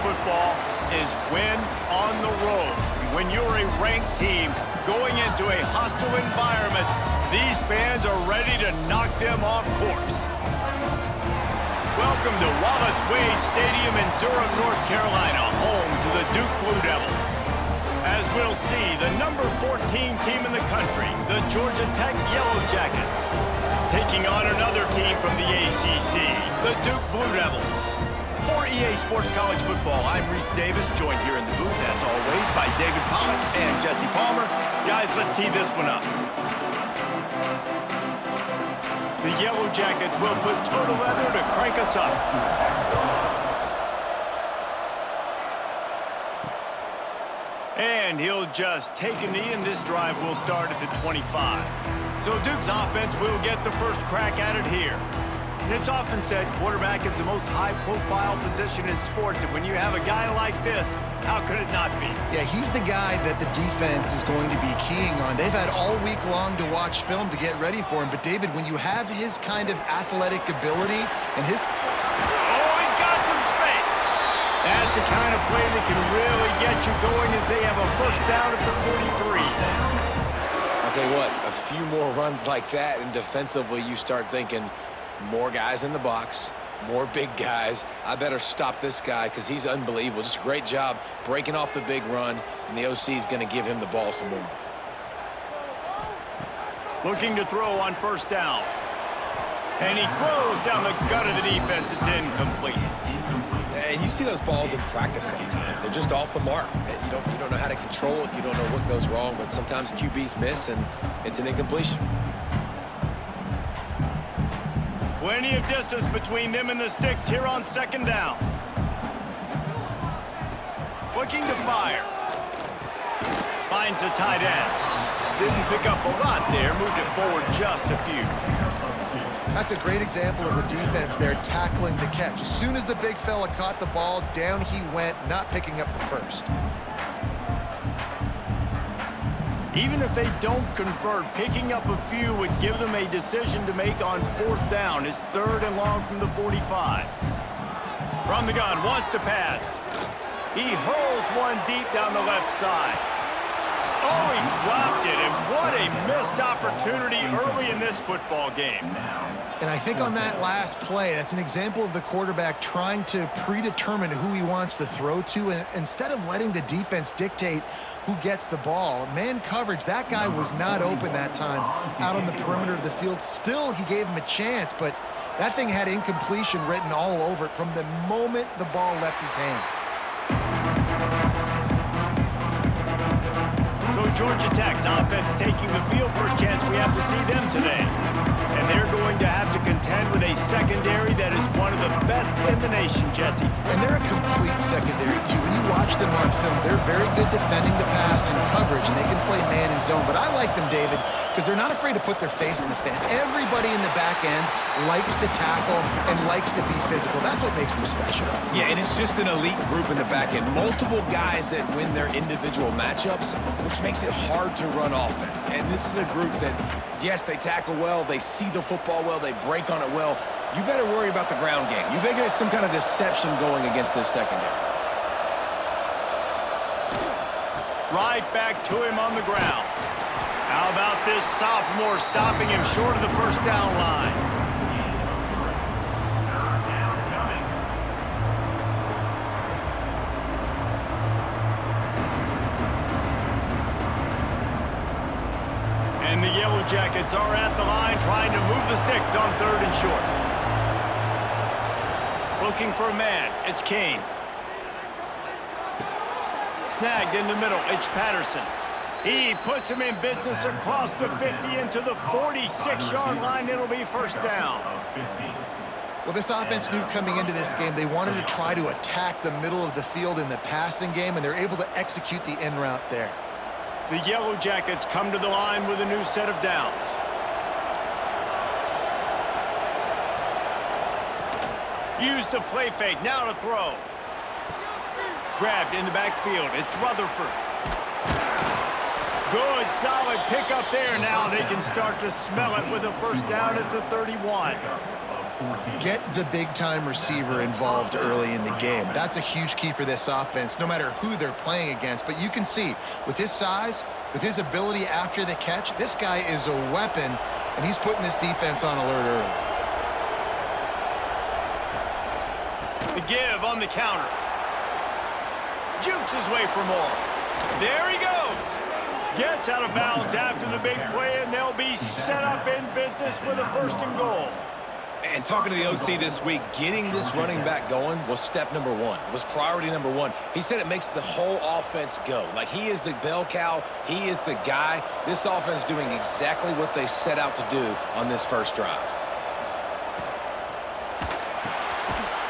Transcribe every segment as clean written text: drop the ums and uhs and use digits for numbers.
football is win on the road. When you're a ranked team going into a hostile environment, these fans are ready to knock them off course. Welcome to Wallace Wade Stadium in Durham, North Carolina, home to the Duke Blue Devils. As we'll see, the number 14 team in the country, the Georgia Tech Yellow Jackets, taking on another team from the ACC, the Duke Blue Devils. For EA Sports College Football, I'm Reese Davis, joined here in the booth, as always, by David Pollack and Jesse Palmer. Guys, let's tee this one up. The Yellow Jackets will put total leather to crank us up. And he'll just take a knee, and this drive will start at the 25. So Duke's offense will get the first crack at it here. And it's often said quarterback is the most high-profile position in sports, and when you have a guy like this, how could it not be? Yeah, he's the guy that the defense is going to be keying on. They've had all week long to watch film to get ready for him. But, David, when you have his kind of athletic ability and his... Oh, he's got some space. That's the kind of play that can really get you going as they have a first down at the 43. I'll tell you what, a few more runs like that, and defensively you start thinking more guys in the box, more big guys. I better stop this guy because he's unbelievable. Just a great job breaking off the big run, and the OC is going to give him the ball some more. Looking to throw on first down. And he throws down the gut of the defense. It's incomplete. And you see those balls in practice sometimes. They're just off the mark. You don't know how to control it. You don't know what goes wrong, but sometimes QBs miss, and it's an incompletion. Plenty of distance between them and the sticks here on second down. Looking to fire. Finds the tight end. Didn't pick up a lot there. Moved it forward just a few. That's a great example of the defense there tackling the catch. As soon as the big fella caught the ball, down he went, not picking up the first. Even if they don't convert, picking up a few would give them a decision to make on fourth down. It's third and long from the 45. From the gun, wants to pass. He hurls one deep down the left side. Oh, he dropped it, and what a missed opportunity early in this football game. And I think on that last play, that's an example of the quarterback trying to predetermine who he wants to throw to, and instead of letting the defense dictate who gets the ball. Man coverage, that guy was not open that time out on the perimeter of the field. Still, he gave him a chance, but that thing had incompletion written all over it from the moment the ball left his hand. So Georgia Tech's offense taking the field. First chance we have to see them today. And they're going to have to contend with a secondary that is one of the best in the nation, Jesse. And they're a complete secondary, too. When you watch them on film, they're very good defending the pass and coverage, and they can play man and zone. But I like them, David, because they're not afraid to put their face in the fan. Everybody in the back end likes to tackle and likes to be physical. That's what makes them special. Yeah, and it's just an elite group in the back end. Multiple guys that win their individual matchups, which makes it hard to run offense. And this is a group that, yes, they tackle well, they see the football well, they break on it well. You better worry about the ground game. You better get some kind of deception going against this secondary. Right back to him on the ground. How about this sophomore stopping him short of the first down line? And the Yellow Jackets are at the line trying to move the sticks on third and short. Looking for a man. It's Kane. Snagged in the middle. It's Patterson. He puts him in business across the 50 into the 46-yard line. It'll be first down. Well, this offense knew coming into this game they wanted to try to attack the middle of the field in the passing game, and they're able to execute the in route there. The Yellow Jackets come to the line with a new set of downs. Use the play fake. Now to throw. Grabbed in the backfield. It's Rutherford. Good, solid pickup there. Now they can start to smell it with a first down at the 31. Get the big-time receiver involved early in the game. That's a huge key for this offense, no matter who they're playing against. But you can see, with his size, with his ability after the catch, this guy is a weapon, and he's putting this defense on alert early. The give on the counter. Jukes his way for more. There he goes. Gets out of bounds after the big play, and they'll be set up in business with a 1st and goal. And talking to the OC this week, getting this running back going was step number one. It was priority number one. He said it makes the whole offense go. Like, he is the bell cow. He is the guy. This offense doing exactly what they set out to do on this first drive.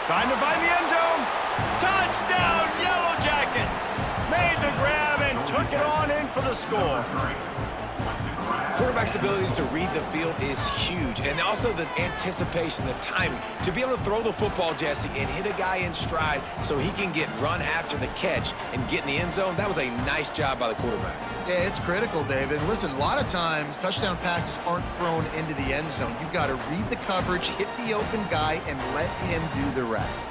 Trying to find the end zone. Touchdown, Yellow Jackets. Made the grab and took it on in for the score. Quarterback's abilities to read the field is huge, and also the anticipation, the timing. To be able to throw the football, Jesse, and hit a guy in stride so he can get run after the catch and get in the end zone, that was a nice job by the quarterback. Yeah, it's critical, David. Listen, a lot of times touchdown passes aren't thrown into the end zone. You've got to read the coverage, hit the open guy, and let him do the rest.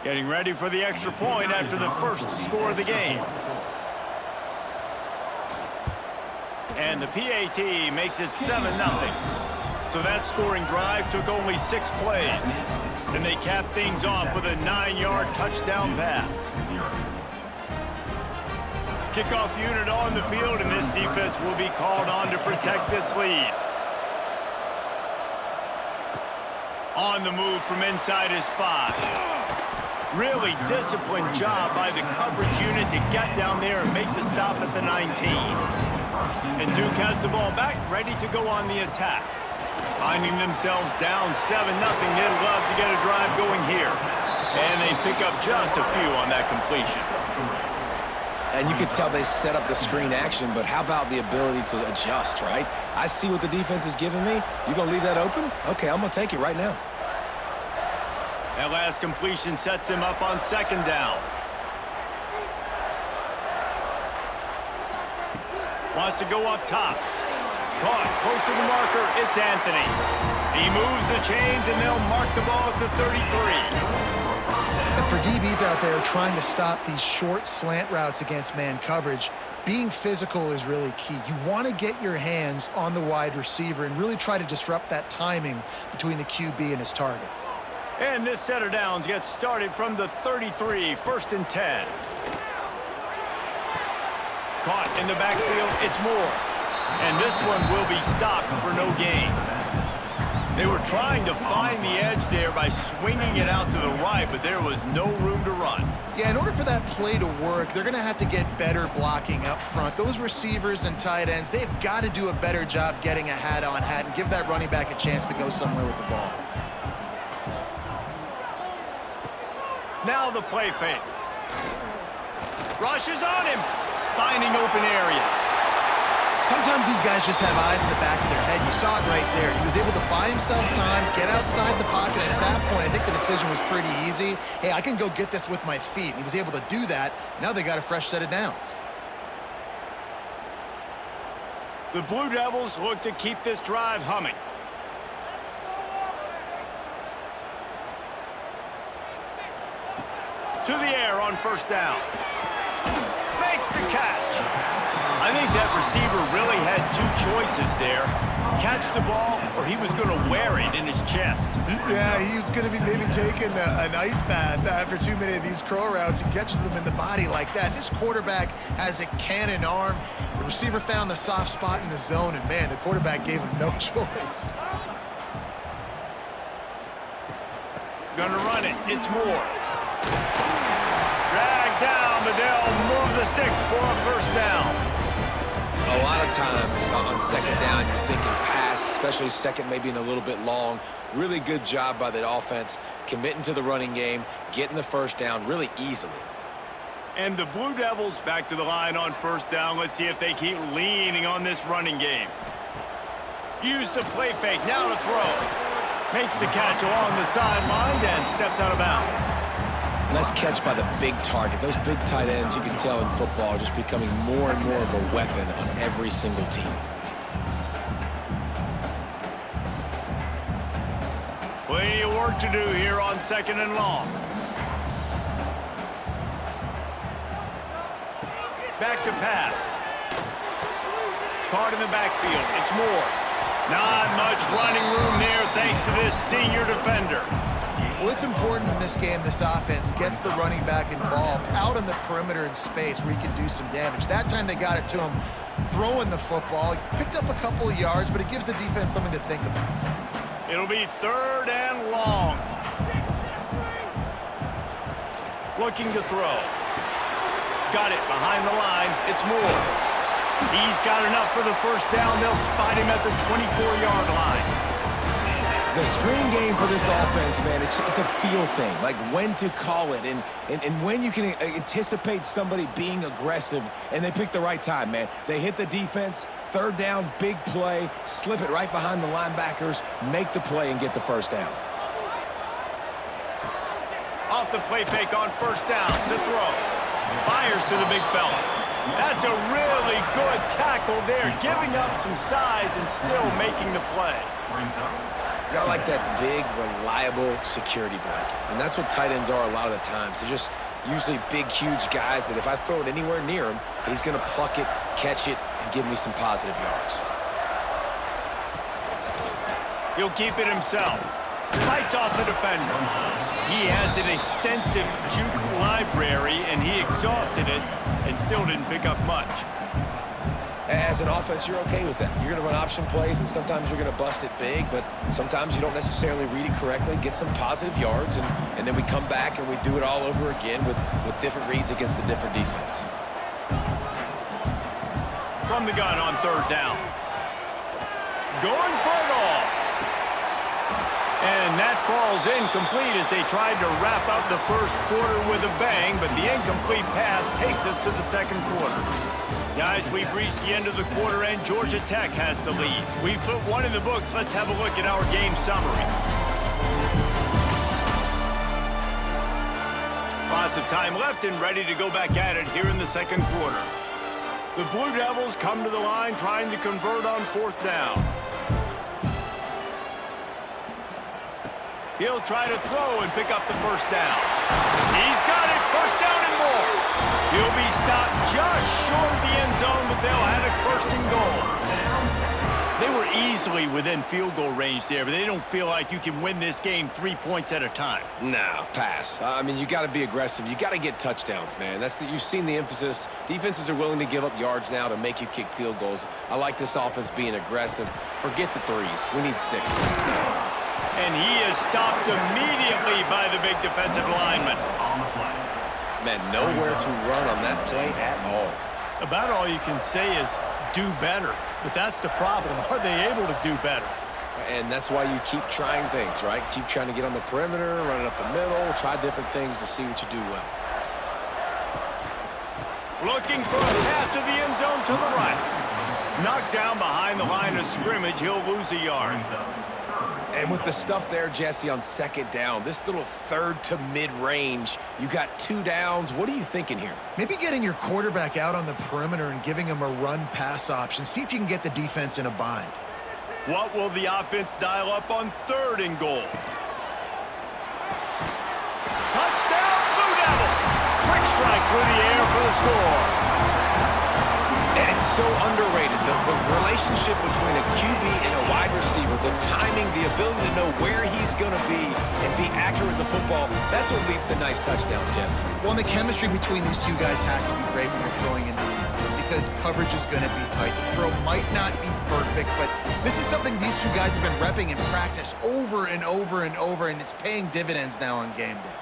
Getting ready for the extra point after the first score of the game. And the PAT makes it 7-0. So that scoring drive took only 6 plays. And they capped things off with a 9-yard touchdown pass. Kickoff unit on the field, and this defense will be called on to protect this lead. On the move from inside his 5. Really disciplined job by the coverage unit to get down there and make the stop at the 19. And Duke has the ball back, ready to go on the attack. Finding themselves down 7-0, they'd love to get a drive going here. And they pick up just a few on that completion. And you could tell they set up the screen action, but how about the ability to adjust, right? I see what the defense is giving me. You gonna leave that open? Okay, I'm gonna take it right now. That last completion sets him up on 2nd down. Wants to go up top. Caught close to the marker. It's Anthony. He moves the chains, and they'll mark the ball at the 33. And for DBs out there trying to stop these short slant routes against man coverage, being physical is really key. You want to get your hands on the wide receiver and really try to disrupt that timing between the QB and his target. And this set of downs gets started from the 33, 1st and 10. Caught in the backfield, it's Moore. And this one will be stopped for no gain. They were trying to find the edge there by swinging it out to the right, but there was no room to run. Yeah, in order for that play to work, they're going to have to get better blocking up front. Those receivers and tight ends, they've got to do a better job getting a hat-on-hat and give that running back a chance to go somewhere with the ball. Now the play fake. Rush is on him, finding open areas. Sometimes these guys just have eyes in the back of their head. You saw it right there. He was able to buy himself time, get outside the pocket, and at that point, I think the decision was pretty easy. Hey, I can go get this with my feet. And he was able to do that. Now they got a fresh set of downs. The Blue Devils look to keep this drive humming. To the air on 1st down. Makes the catch. I think that receiver really had 2 choices there. Catch the ball, or he was going to wear it in his chest. Yeah, he was going to be maybe taking an ice bath after too many of these crow routes. He catches them in the body like that. This quarterback has a cannon arm. The receiver found the soft spot in the zone, and man, the quarterback gave him no choice. Gonna run it. It's Moore. Dragged down, but they'll move the sticks for a 1st down. A lot of times on 2nd down, you're thinking pass, especially 2nd, maybe in a little bit long. Really good job by the offense, committing to the running game, getting the 1st down really easily. And the Blue Devils back to the line on 1st down. Let's see if they keep leaning on this running game. Use the play fake, now to throw. Makes the catch along the sidelines and steps out of bounds. Nice catch by the big target. Those big tight ends, you can tell in football, are just becoming more and more of a weapon on every single team. work to do here on 2nd and long. Back to pass. Caught in the backfield. It's Moore. Not much running room there thanks to this senior defender. Well, it's important in this game this offense gets the running back involved out on the perimeter in space where he can do some damage. That time they got it to him throwing the football. He picked up a couple of yards, but it gives the defense something to think about. It'll be 3rd and long. Looking to throw. Got it behind the line. It's Moore. He's got enough for the first down. They'll spot him at the 24-yard line. The screen game for this offense, man, it's a feel thing, like when to call it and when you can anticipate somebody being aggressive, and they pick the right time, man. They hit the defense, 3rd down, big play, slip it right behind the linebackers, make the play and get the first down. Off the play fake on 1st down, the throw. Fires to the big fella. That's a really good tackle there, giving up some size and still making the play. Got like that big, reliable security blanket. And that's what tight ends are a lot of the times. They're just usually big, huge guys that if I throw it anywhere near him, he's going to pluck it, catch it, and give me some positive yards. He'll keep it himself. Fights off the defender. He has an extensive juke library, and he exhausted it and still didn't pick up much. As an offense, you're okay with that. You're going to run option plays, and sometimes you're going to bust it big, but sometimes you don't necessarily read it correctly, get some positive yards, and then we come back and we do it all over again with different reads against the different defense. From the gun on 3rd down. Going for it all. And that falls incomplete as they tried to wrap up the 1st quarter with a bang, but the incomplete pass takes us to the 2nd quarter. Guys, we've reached the end of the quarter, and Georgia Tech has the lead. We've put one in the books. Let's have a look at our game summary. Lots of time left and ready to go back at it here in the 2nd quarter. The Blue Devils come to the line trying to convert on 4th down. He'll try to throw and pick up the 1st down. He's got it. 1st down and more. He'll be stopped just short of the end zone, but they'll have it 1st and goal. They were easily within field goal range there, but they don't feel like you can win this game 3 points at a time. No, pass. I mean, you got to be aggressive. You got to get touchdowns, man. You've seen the emphasis. Defenses are willing to give up yards now to make you kick field goals. I like this offense being aggressive. Forget the 3s. We need 6s. And he is stopped immediately by the big defensive lineman. Man, nowhere to run on that play at all. About all you can say is do better. But that's the problem. Are they able to do better? And that's why you keep trying things, right? Keep trying to get on the perimeter, run it up the middle, try different things to see what you do well. Looking for a path to the end zone to the right. Knocked down behind the line of scrimmage. He'll lose a yard. And with the stuff there, Jesse, on 2nd down, this little 3rd to mid-range, you got 2 downs. What are you thinking here? Maybe getting your quarterback out on the perimeter and giving him a run-pass option. See if you can get the defense in a bind. What will the offense dial up on 3rd and goal? Touchdown, Blue Devils! Quick strike through the air for the score. And it's so underrated. The relationship between a QB and a wide receiver, the timing, the ability to know where he's going to be and be accurate with the football, that's what leads to nice touchdowns, Jesse. Well, and the chemistry between these two guys has to be great when you're throwing into the end zone because coverage is going to be tight. The throw might not be perfect, but this is something these two guys have been repping in practice over and over and over, and it's paying dividends now on game day.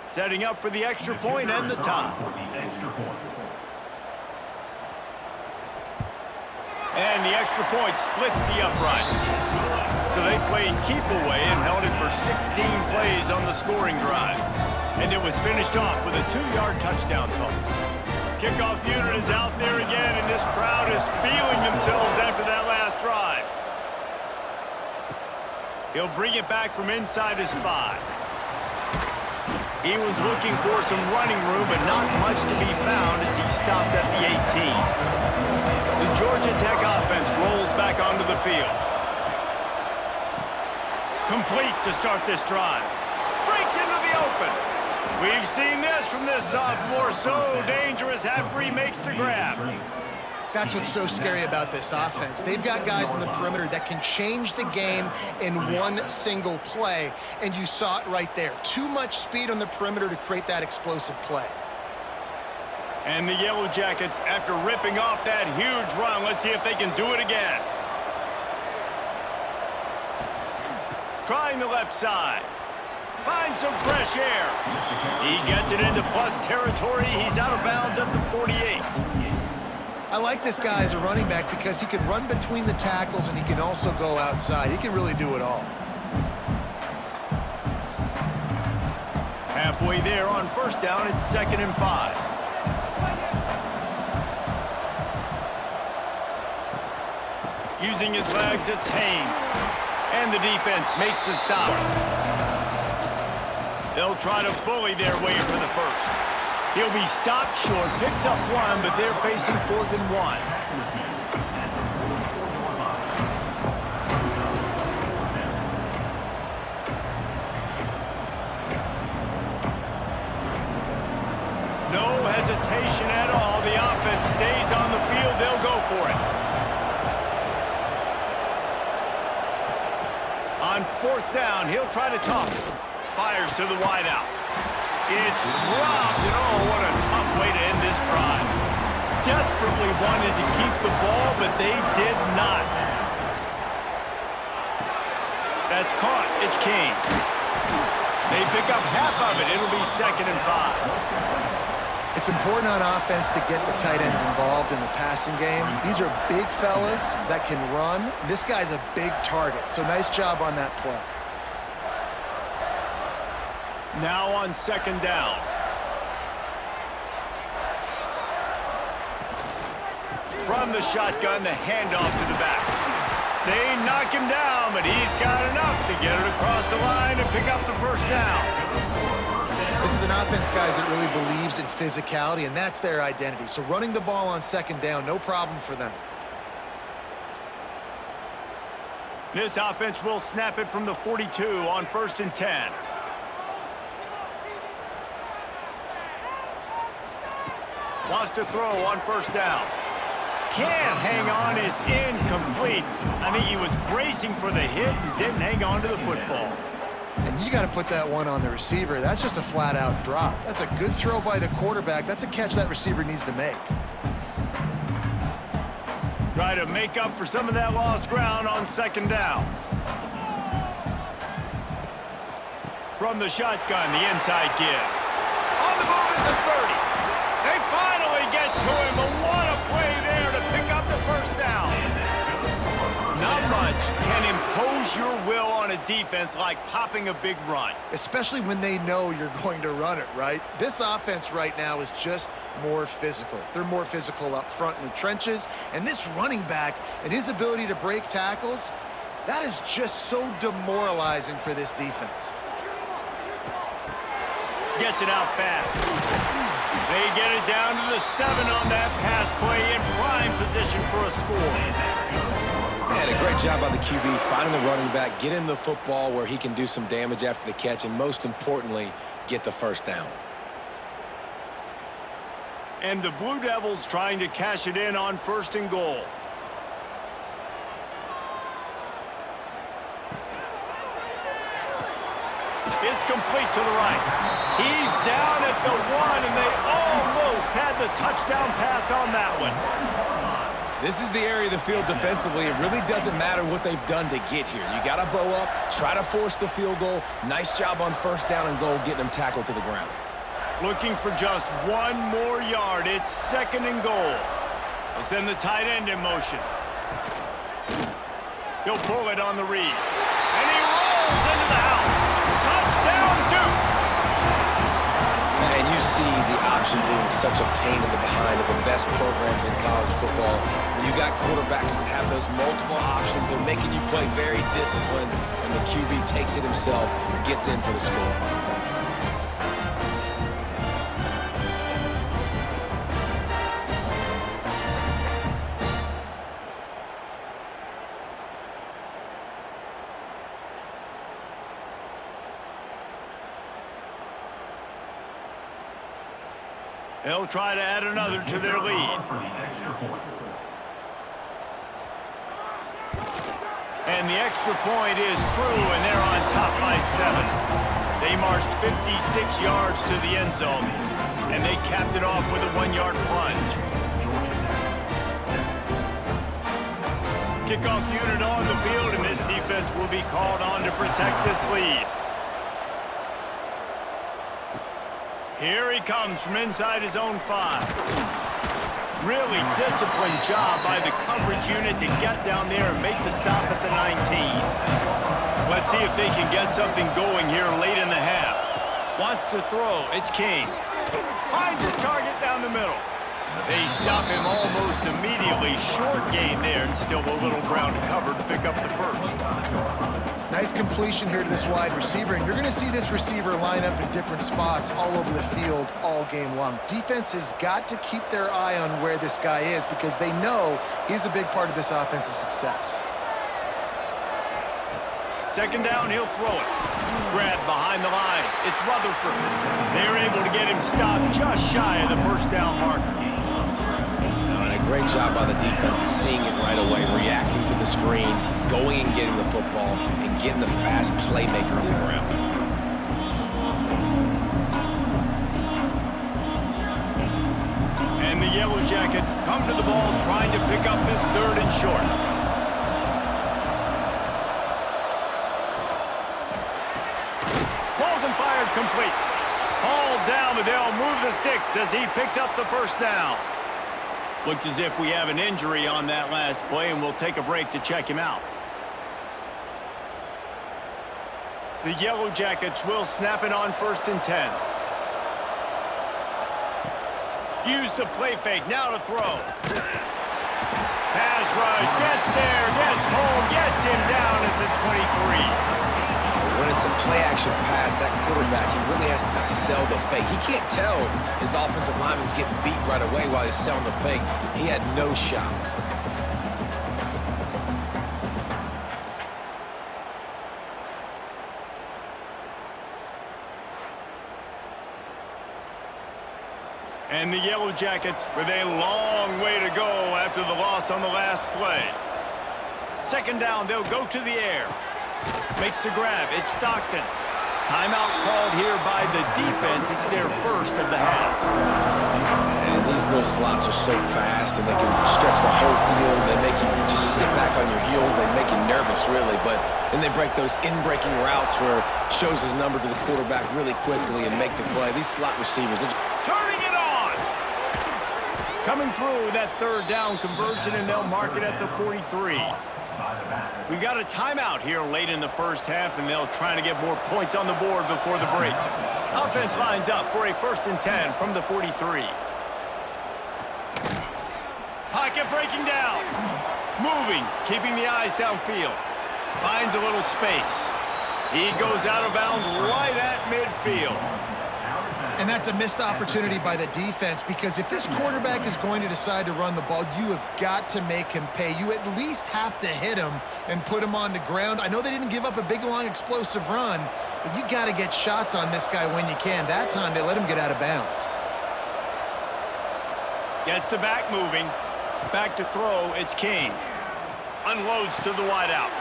Setting up for the extra point and the tie. And the extra point splits the uprights. So they played keep away and held it for 16 plays on the scoring drive. And it was finished off with a 2-yard touchdown toss. Kickoff unit is out there again, and this crowd is feeling themselves after that last drive. He'll bring it back from inside his 5. He was looking for some running room, but not much to be found as he stopped at the 18. The Georgia Tech offense rolls back onto the field. Complete to start this drive. Breaks into the open. We've seen this from this sophomore, so dangerous after he makes the grab. That's what's so scary about this offense. They've got guys on the perimeter that can change the game in one single play, and you saw it right there. Too much speed on the perimeter to create that explosive play. And the Yellow Jackets, after ripping off that huge run, let's see if they can do it again. Trying the left side. Finds some fresh air. He gets it into plus territory. He's out of bounds at the 48. I like this guy as a running back because he can run between the tackles and he can also go outside. He can really do it all. Halfway there on first down, it's 2nd and 5. Using his legs, it's Haynes. And the defense makes the stop. They'll try to bully their way for the first. He'll be stopped short, picks up 1, but they're facing 4th and 1. No hesitation at all. The offense stays on the field. They'll go for it. On 4th down, he'll try to toss it. Fires to the wideout. It's dropped, and oh, what a tough way to end this drive. Desperately wanted to keep the ball, but they did not. That's caught. It's King. They pick up half of it. It'll be 2nd and 5. It's important on offense to get the tight ends involved in the passing game. These are big fellas that can run. This guy's a big target, so nice job on that play. Now on 2nd down. From the shotgun, the handoff to the back. They knock him down, but he's got enough to get it across the line and pick up the first down. This is an offense, guys, that really believes in physicality, and that's their identity. So running the ball on 2nd down, no problem for them. This offense will snap it from the 42 on 1st and 10. Wants to throw on 1st down. Can't hang on, it's incomplete. I think he was bracing for the hit and didn't hang on to the football. And you got to put that one on the receiver. That's just a flat-out drop. That's a good throw by the quarterback. That's a catch that receiver needs to make. Try to make up for some of that lost ground on 2nd down. From the shotgun, the inside give. On the move at the 30. They finally get to him, but what a play there to pick up the first down. Not much can impose your will on a defense like popping a big run. Especially when they know you're going to run it, right? This offense right now is just more physical. They're more physical up front in the trenches, and this running back and his ability to break tackles, that is just so demoralizing for this defense. Gets it out fast. They get it down to the 7 on that pass play in prime position for a score. And a great job by the QB finding the running back, get him the football where he can do some damage after the catch, and most importantly, get the first down. And the Blue Devils trying to cash it in on 1st and goal. It's complete to the right. He's down at the 1, and they almost had the touchdown pass on that one. This is the area of the field defensively. It really doesn't matter what they've done to get here. You got to bow up, try to force the field goal. Nice job on 1st down and goal, getting them tackled to the ground. Looking for just 1 more yard. It's 2nd and goal. They'll send the tight end in motion. He'll pull it on the read. And he rolls into the house. Touchdown, Duke! And you see the option being such a pain in the behind of the best programs in college football. When you got quarterbacks that have those multiple options, they're making you play very disciplined, and the QB takes it himself, gets in for the score. They'll try to add another to their lead. And the extra point is true, and they're on top by 7. They marched 56 yards to the end zone, and they capped it off with a 1-yard plunge. Kickoff unit on the field, and this defense will be called on to protect this lead. Here he comes from inside his own 5. Really disciplined job by the coverage unit to get down there and make the stop at the 19. Let's see if they can get something going here late in the half. Wants to throw. It's King. Finds his target down the middle. They stop him almost immediately. Short gain there, and still a little ground to cover to pick up the first. Nice completion here to this wide receiver, and you're going to see this receiver line up in different spots all over the field all game long. Defense has got to keep their eye on where this guy is because they know he's a big part of this offense's success. Second down, he'll throw it. Grab behind the line. It's Rutherford. They're able to get him stopped just shy of the first down marker. Great job by the defense, seeing it right away, reacting to the screen, going and getting the football, and getting the fast playmaker on the ground. And the Yellow Jackets come to the ball trying to pick up this 3rd and short. Balls and fired complete. Ball down, but they'll move the sticks as he picks up the first down. Looks as if we have an injury on that last play, and we'll take a break to check him out. The Yellow Jackets will snap it on 1st and 10. Use the play fake, now to throw. Pass rush, gets there, gets home, gets him down at the 23. When it's a play-action pass, that quarterback, he really has to sell the fake. He can't tell his offensive lineman's getting beat right away while he's selling the fake. He had no shot. And the Yellow Jackets with a long way to go after the loss on the last play. Second down, they'll go to the air. Makes the grab. It's Stockton. Timeout called here by the defense. It's their first of the half. And these little slots are so fast, and they can stretch the whole field. They make you just sit back on your heels. They make you nervous, really. But then they break those in-breaking routes where it shows his number to the quarterback really quickly and make the play. These slot receivers, they're turning it on. Coming through with that 3rd down conversion, and they'll mark it at the 43. We got a timeout here late in the first half, and they'll try to get more points on the board before the break. Offense lines up for a 1st and 10 from the 43. Pocket breaking down. Moving, keeping the eyes downfield. Finds a little space. He goes out of bounds right at midfield. And that's a missed opportunity by the defense because if this quarterback is going to decide to run the ball, you have got to make him pay. You at least have to hit him and put him on the ground. I know they didn't give up a big, long, explosive run, but you got to get shots on this guy when you can. That time, they let him get out of bounds. Gets the back moving. Back to throw, it's King. Unloads to the wideout.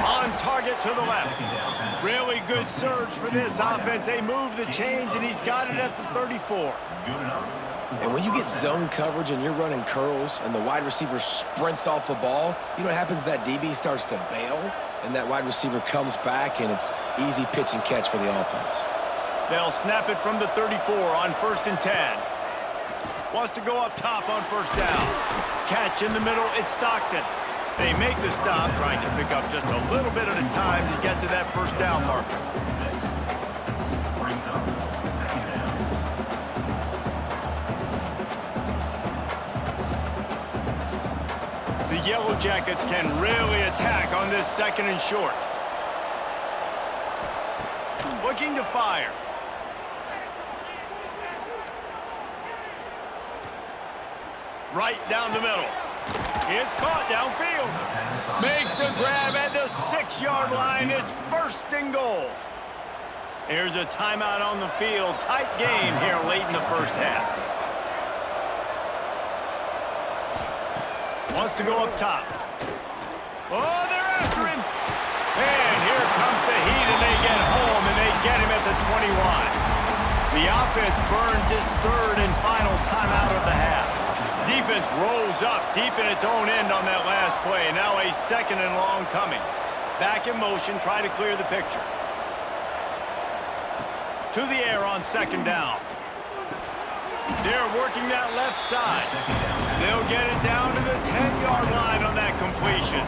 On target to the left. Really good surge for this offense. They move the chains, and he's got it at the 34. And when you get zone coverage and you're running curls and the wide receiver sprints off the ball, you know what happens? That DB starts to bail, and that wide receiver comes back, and it's easy pitch and catch for the offense. They'll snap it from the 34 on 1st and 10. Wants to go up top on 1st down. Catch in the middle, it's Stockton. They make the stop, trying to pick up just a little bit at a time to get to that 1st down marker. The Yellow Jackets can really attack on this 2nd and short. Looking to fire. Right down the middle. It's caught downfield. Makes a grab at the 6-yard line. It's 1st and goal. Here's a timeout on the field. Tight game here late in the first half. Wants to go up top. Oh, they're after him. And here comes the heat, and they get home, and they get him at the 21. The offense burns its third and final timeout of the half. Defense rolls up deep in its own end on that last play. Now a second and long coming. Back in motion, try to clear the picture. To the air on second down. They're working that left side. They'll get it down to the 10-yard line on that completion.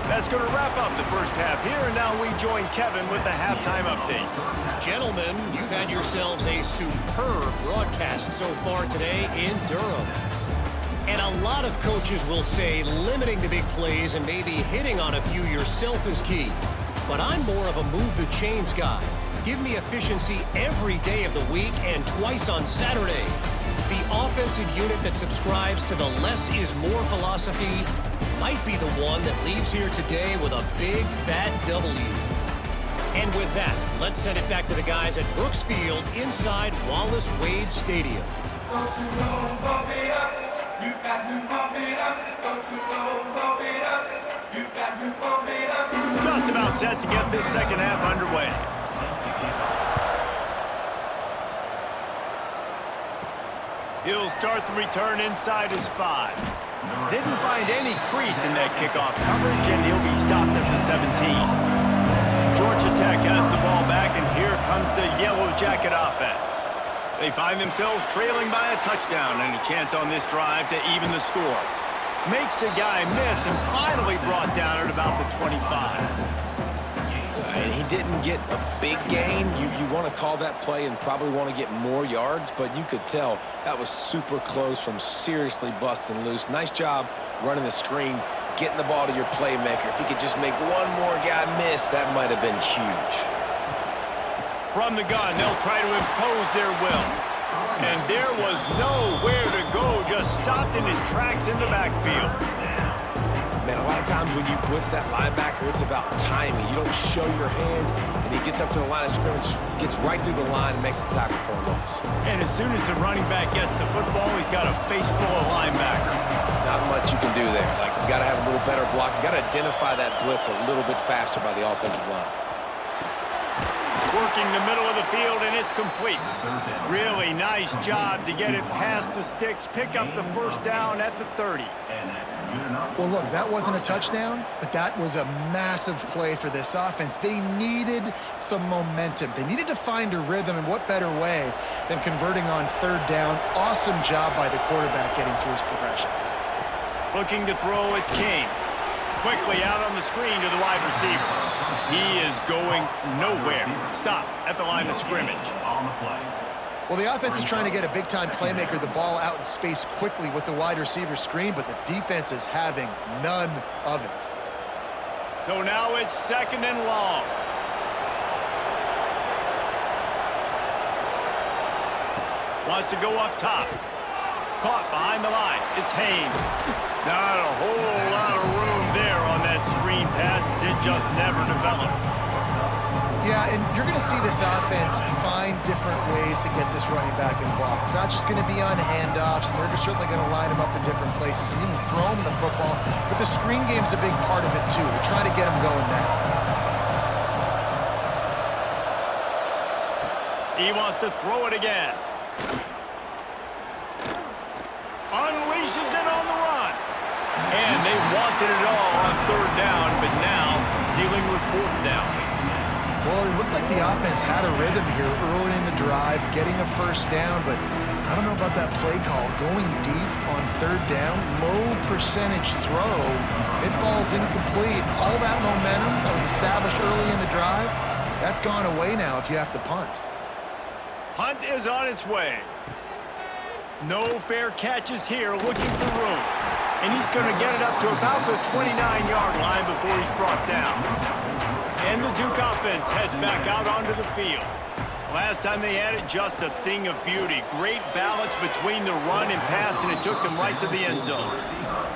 That's going to wrap up the first half here, and now we join Kevin with the halftime update. Gentlemen, you've had yourselves a superb broadcast so far today in Durham. And a lot of coaches will say limiting the big plays and maybe hitting on a few yourself is key. But I'm more of a move the chains guy. Give me efficiency every day of the week and twice on Saturday. The offensive unit that subscribes to the less is more philosophy might be the one that leaves here today with a big fat W. And with that, let's send it back to the guys at Brooks Field inside Wallace Wade Stadium. Just about set to get this second half underway. He'll start the return inside his 5. Didn't find any crease in that kickoff coverage, and he'll be stopped at the 17. Georgia Tech has the ball back, and here comes the Yellow Jacket offense. They find themselves trailing by a touchdown and a chance on this drive to even the score. Makes a guy miss and finally brought down at about the 25. And he didn't get a big gain. You want to call that play and probably want to get more yards, but you could tell that was super close from seriously busting loose. Nice job running the screen, getting the ball to your playmaker. If he could just make one more guy miss, that might have been huge. From the gun, they'll try to impose their will. And there was nowhere to go, just stopped in his tracks in the backfield. Man, a lot of times when you blitz that linebacker, it's about timing. You don't show your hand, and he gets up to the line of scrimmage, gets right through the line, and makes the tackle for a loss. And as soon as the running back gets the football, he's got a face full of linebacker. Not much you can do there. Like, you got to have a little better block. You got to identify that blitz a little bit faster by the offensive line. Working the middle of the field, and it's complete. Really nice job to get it past the sticks, pick up the first down at the 30. Well, look, that wasn't a touchdown, but that was a massive play for this offense. They needed some momentum. They needed to find a rhythm, and what better way than converting on third down. Awesome job by the quarterback getting through his progression. Looking to throw, it's Kane. Quickly out on the screen to the wide receiver. He is going nowhere. Stop at the line of scrimmage. Well, the offense is trying to get a big-time playmaker the ball out in space quickly with the wide receiver screen, but the defense is having none of it. So now it's second and long. Wants to go up top. Caught behind the line. It's Haynes. Not a whole lot of room there on that screen pass. It just never developed. Yeah, and you're going to see this offense find different ways to get this running back involved. It's not just going to be on handoffs, and they're certainly going to line him up in different places and even throw him the football. But the screen game's a big part of it, too. They're trying to get him going now. He wants to throw it again. Unleashes it on the run. And they wanted it all on third down, but now dealing with fourth down. Well, it looked like the offense had a rhythm here early in the drive, getting a first down, but I don't know about that play call. Going deep on third down, low percentage throw, it falls incomplete. All that momentum that was established early in the drive, that's gone away now if you have to punt. Punt is on its way. No fair catches here, looking for room. And he's going to get it up to about the 29-yard line before he's brought down. And the Duke offense heads back out onto the field. Last time they had it, just a thing of beauty. Great balance between the run and pass, and it took them right to the end zone.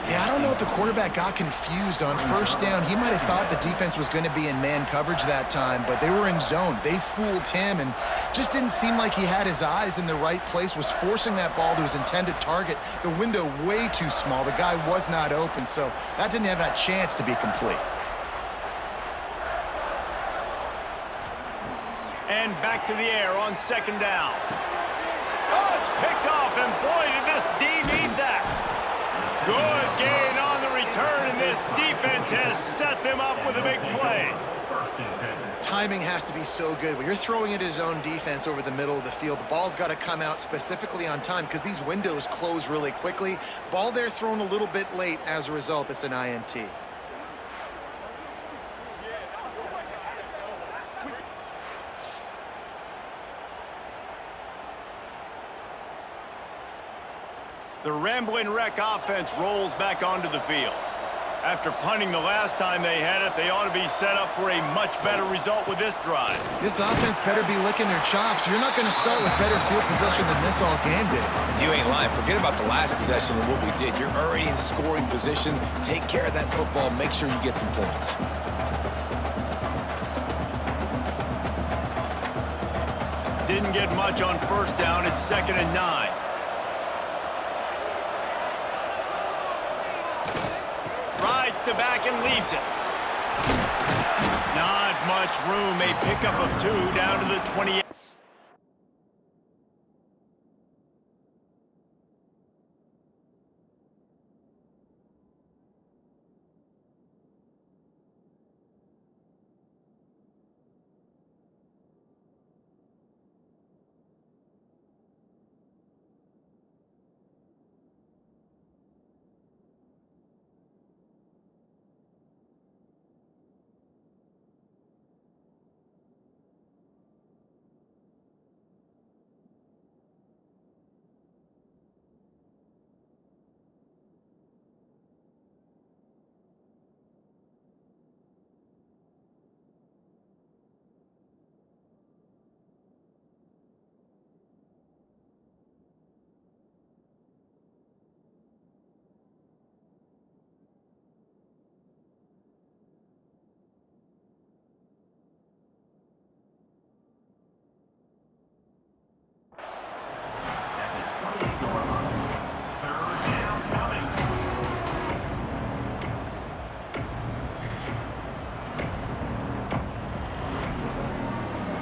Yeah, I don't know if the quarterback got confused on first down. He might have thought the defense was going to be in man coverage that time, but they were in zone. They fooled him and just didn't seem like he had his eyes in the right place, was forcing that ball to his intended target. The window way too small. The guy was not open, so that didn't have that chance to be complete. And back to the air on second down. Oh, it's picked off, and boy, did this D need that. Good gain on the return, and this defense has set them up with a big play. Timing has to be so good. When you're throwing at his own defense over the middle of the field, the ball's got to come out specifically on time because these windows close really quickly. Ball there thrown a little bit late. As a result, it's an INT. The Ramblin' Wreck offense rolls back onto the field. After punting the last time they had it, they ought to be set up for a much better result with this drive. This offense better be licking their chops. You're not going to start with better field possession than this all game did. You ain't lying. Forget about the last possession and what we did. You're already in scoring position. Take care of that football. Make sure you get some points. Didn't get much on first down. It's 2nd and 9. Rides to back and leaves it. Not much room. A pickup of 2 down to the 28.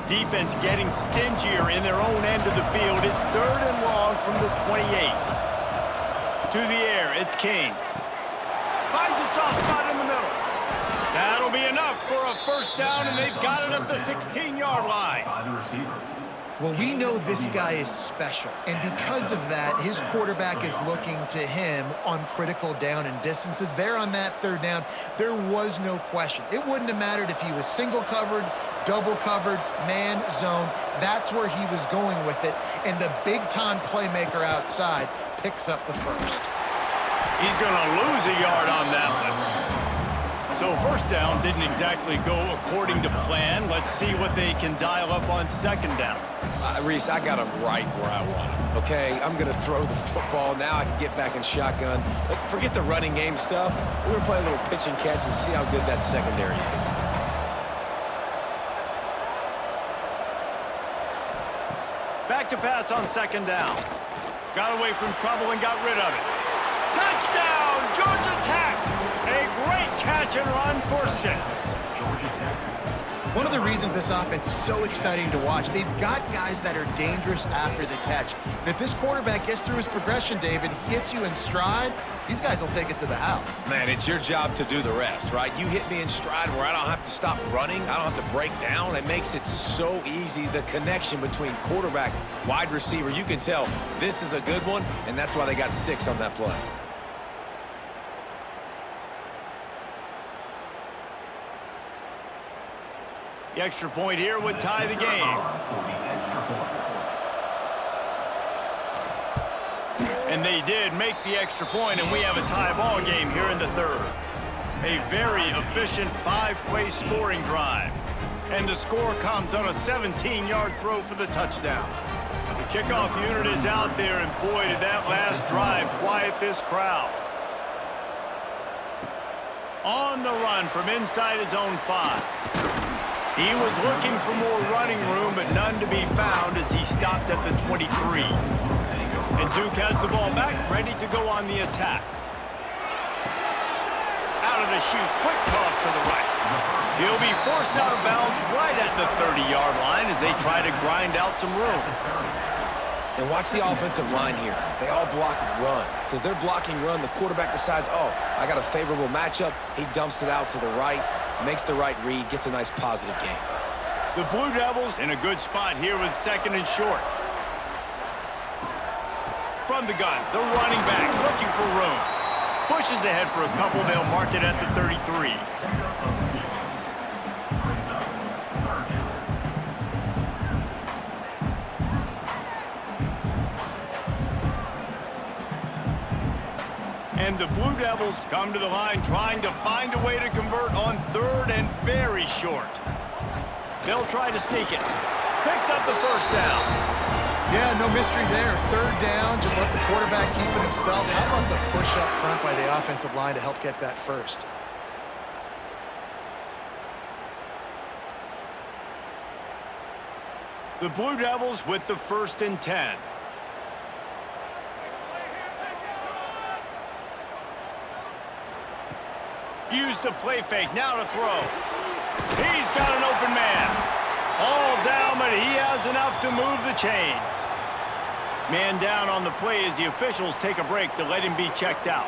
Defense getting stingier in their own end of the field. It's 3rd and long from the 28. To the air, it's King. Finds a soft spot in the middle. That'll be enough for a first down, and they've got it at the 16-yard line. Well, we know this guy is special, and because of that, his quarterback is looking to him on critical down and distances. There on that 3rd down, there was no question. It wouldn't have mattered if he was single covered, double covered, man, zone. That's where he was going with it, and the big-time playmaker outside picks up the first. He's going to lose a yard on that one. So first down didn't exactly go according to plan. Let's see what they can dial up on 2nd down. Reese, I got him right where I want him, okay? I'm going to throw the football. Now I can get back in shotgun. Let's forget the running game stuff. We're going to play a little pitch and catch and see how good that secondary is. Back to pass on 2nd down. Got away from trouble and got rid of it. Touchdown, Georgia Tech! A great catch and run for 6. One of the reasons this offense is so exciting to watch, they've got guys that are dangerous after the catch. And if this quarterback gets through his progression, David, hits you in stride, these guys will take it to the house. Man, it's your job to do the rest, right? You hit me in stride where I don't have to stop running. I don't have to break down. It makes it so easy, the connection between quarterback, wide receiver. You can tell this is a good one, and that's why they got 6 on that play. The extra point here would tie the game. And they did make the extra point, and we have a tie ball game here in the 3rd. A very efficient 5-play scoring drive. And the score comes on a 17-yard throw for the touchdown. The kickoff unit is out there, and boy, did that last drive quiet this crowd. On the run from inside his own 5. He was looking for more running room, but none to be found as he stopped at the 23. And Duke has the ball back, ready to go on the attack. Out of the chute, quick toss to the right. He'll be forced out of bounds right at the 30-yard line as they try to grind out some room. And watch the offensive line here. They all block run. Because they're blocking run, the quarterback decides, oh, I got a favorable matchup. He dumps it out to the right, makes the right read, gets a nice positive gain. The Blue Devils in a good spot here with 2nd and short. From the gun, the running back looking for room. Pushes ahead for a couple. They'll mark it at the 33. And the Blue Devils come to the line trying to find a way to convert on 3rd and very short. They'll try to sneak it. Picks up the first down. Yeah, no mystery there. 3rd down, just let the quarterback keep it himself. How about the push up front by the offensive line to help get that first? The Blue Devils with the 1st and 10. Use the play fake, now to throw. He's got an open man. All down, but he has enough to move the chains. Man down on the play as the officials take a break to let him be checked out.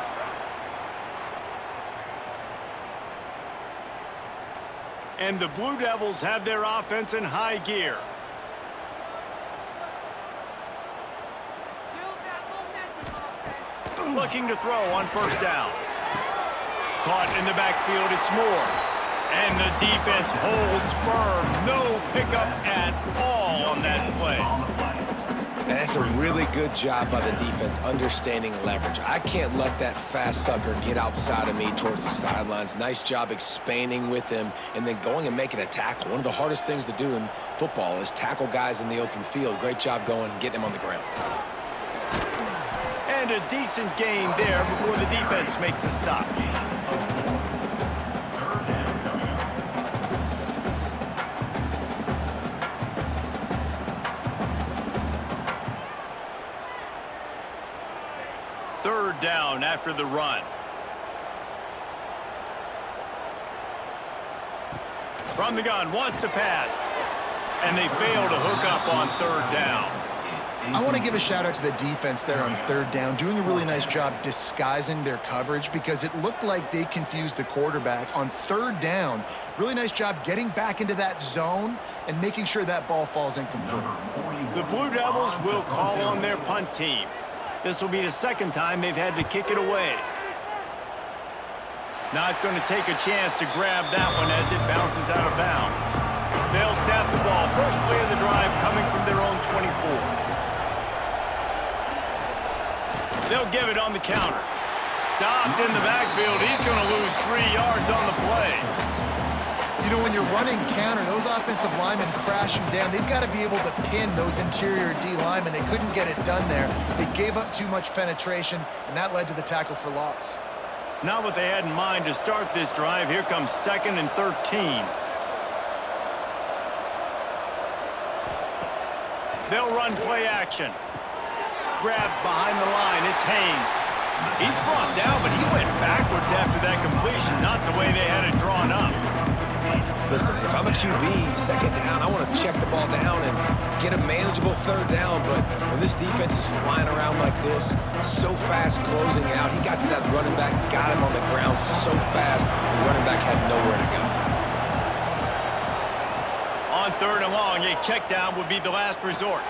And the Blue Devils have their offense in high gear. Looking to throw on 1st down. Caught in the backfield, it's Moore. And the defense holds firm. No pickup at all on that play. And that's a really good job by the defense understanding leverage. I can't let that fast sucker get outside of me towards the sidelines. Nice job expanding with him and then going and making a tackle. One of the hardest things to do in football is tackle guys in the open field. Great job going and getting him on the ground. And a decent gain there before the defense makes a stop. Third down after the run. From the gun, wants to pass. And they fail to hook up on 3rd down. I want to give a shout out to the defense there on 3rd down, doing a really nice job disguising their coverage because it looked like they confused the quarterback on 3rd down. Really nice job getting back into that zone and making sure that ball falls incomplete. The Blue Devils will call on their punt team. This will be the 2nd time they've had to kick it away. Not going to take a chance to grab that one as it bounces out of bounds. They'll snap the ball. First play of the drive coming from their own 24. They'll give it on the counter. Stopped in the backfield. He's going to lose 3 yards on the play. You know, when you're running counter, those offensive linemen crashing down, they've got to be able to pin those interior D linemen. They couldn't get it done there. They gave up too much penetration, and that led to the tackle for loss. Not what they had in mind to start this drive. Here comes 2nd and 13. They'll run play action. Grabbed behind the line. It's Haynes. He's brought down, but he went backwards after that completion, not the way they had it drawn up. Listen, if I'm a QB, 2nd down, I want to check the ball down and get a manageable 3rd down. But when this defense is flying around like this, so fast closing out, he got to that running back, got him on the ground so fast, the running back had nowhere to go. On 3rd and long, a check down would be the last resort.